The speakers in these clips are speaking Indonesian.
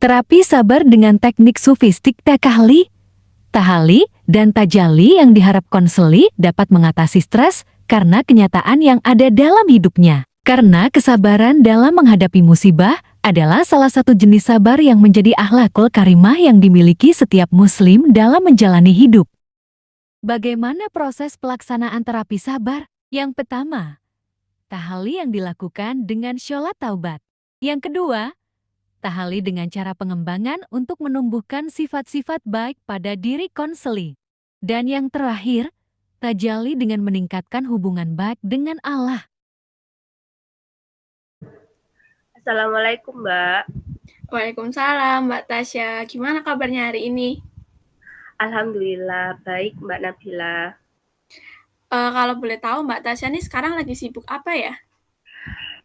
Terapi sabar dengan teknik sufistik takahli, tahali, dan tajali yang diharap konseli dapat mengatasi stres karena kenyataan yang ada dalam hidupnya. Karena kesabaran dalam menghadapi musibah adalah salah satu jenis sabar yang menjadi akhlakul karimah yang dimiliki setiap muslim dalam menjalani hidup. Bagaimana proses pelaksanaan terapi sabar? Yang pertama, tahali yang dilakukan dengan sholat taubat. Yang kedua, tahali dengan cara pengembangan untuk menumbuhkan sifat-sifat baik pada diri konseli. Dan yang terakhir, tajali dengan meningkatkan hubungan baik dengan Allah. Assalamualaikum, Mbak. Waalaikumsalam, Mbak Tasya. Gimana kabarnya hari ini? Alhamdulillah, baik, Mbak Nabila. Kalau boleh tahu, Mbak Tasya nih sekarang lagi sibuk apa ya?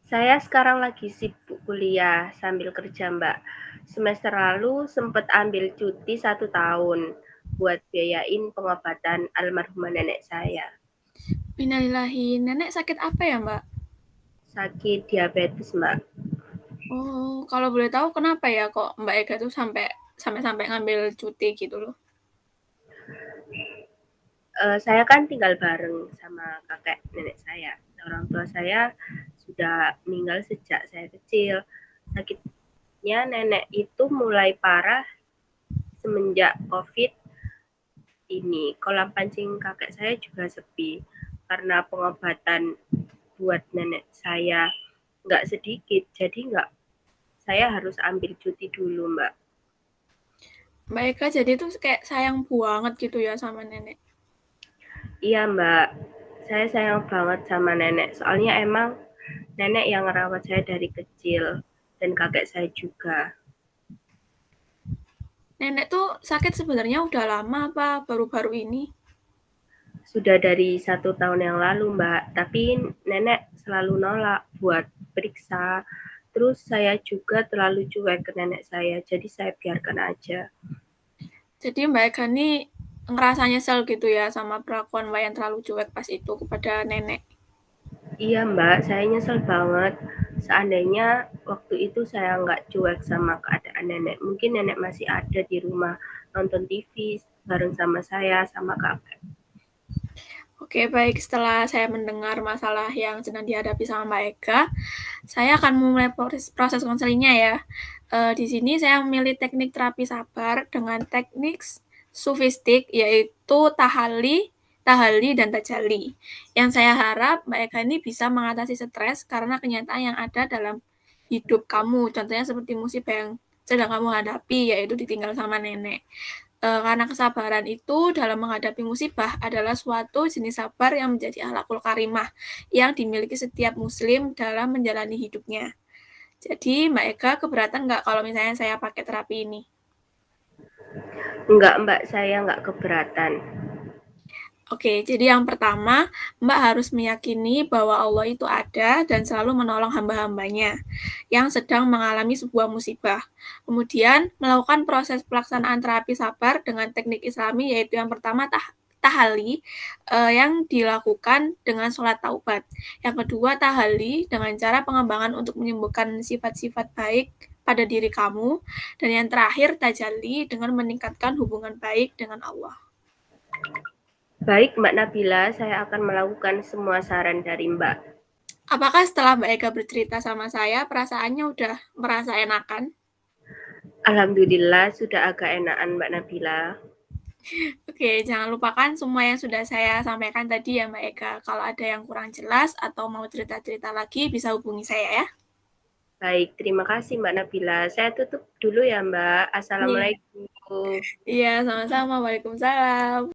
Saya sekarang lagi sibuk kuliah sambil kerja, Mbak. Semester lalu sempat ambil cuti 1 tahun buat biayain pengobatan almarhumah nenek saya. Innalillahi, nenek sakit apa ya, Mbak? Sakit diabetes, Mbak. Oh, kalau boleh tahu kenapa ya kok Mbak Ega tuh sampai ngambil cuti gitu loh? Saya kan tinggal bareng sama kakek nenek saya. Orang tua saya sudah meninggal sejak saya kecil. Sakitnya nenek itu mulai parah semenjak COVID ini. Kolam pancing kakek saya juga sepi karena pengobatan buat nenek saya nggak sedikit, jadi saya harus ambil cuti dulu, Mbak. Mbak Ega jadi tuh kayak sayang banget gitu ya sama nenek. Iya, Mbak. Saya sayang banget sama nenek. Soalnya emang nenek yang ngerawat saya dari kecil dan kakek saya juga. Nenek tuh sakit sebenarnya udah lama apa baru-baru ini? Sudah dari 1 tahun yang lalu, Mbak. Tapi nenek selalu nolak buat periksa. Terus saya juga terlalu cuek ke nenek saya, jadi saya biarkan aja. Jadi Mbak Ega nih ngerasa nyesel gitu ya sama perlakuan Mbak yang terlalu cuek pas itu kepada nenek. Iya, Mbak, saya nyesel banget. Seandainya waktu itu saya nggak cuek sama keadaan nenek, mungkin nenek masih ada di rumah nonton TV bareng sama saya, sama kakek. Oke, baik. Setelah saya mendengar masalah yang sedang dihadapi sama Mbak Ega, saya akan memulai proses konselingnya ya. Di sini saya memilih teknik terapi sabar dengan teknik sufistik, yaitu tahali, dan tajali. Yang saya harap Mbak Ega ini bisa mengatasi stres karena kenyataan yang ada dalam hidup kamu. Contohnya seperti musibah yang sedang kamu hadapi, yaitu ditinggal sama nenek. Karena kesabaran itu dalam menghadapi musibah adalah suatu jenis sabar yang menjadi akhlakul karimah yang dimiliki setiap muslim dalam menjalani hidupnya. Jadi Mbak Ega keberatan nggak kalau misalnya saya pakai terapi ini? Enggak, Mbak, saya nggak keberatan. Oke, jadi yang pertama, Mbak harus meyakini bahwa Allah itu ada dan selalu menolong hamba-hambanya yang sedang mengalami sebuah musibah. Kemudian, melakukan proses pelaksanaan terapi sabar dengan teknik Islami, yaitu yang pertama tahali yang dilakukan dengan sholat taubat. Yang kedua, tahali dengan cara pengembangan untuk menyembuhkan sifat-sifat baik pada diri kamu. Dan yang terakhir, tajalli dengan meningkatkan hubungan baik dengan Allah. Baik, Mbak Nabila, saya akan melakukan semua saran dari Mbak. Apakah setelah Mbak Ega bercerita sama saya, perasaannya udah merasa enakan? Alhamdulillah sudah agak enakan, Mbak Nabila. Oke, jangan lupakan semua yang sudah saya sampaikan tadi ya Mbak Ega. Kalau ada yang kurang jelas atau mau cerita-cerita lagi, bisa hubungi saya ya. Baik, terima kasih Mbak Nabila. Saya tutup dulu ya, Mbak. Iya, Assalamualaikum. iya sama-sama. Waalaikumsalam.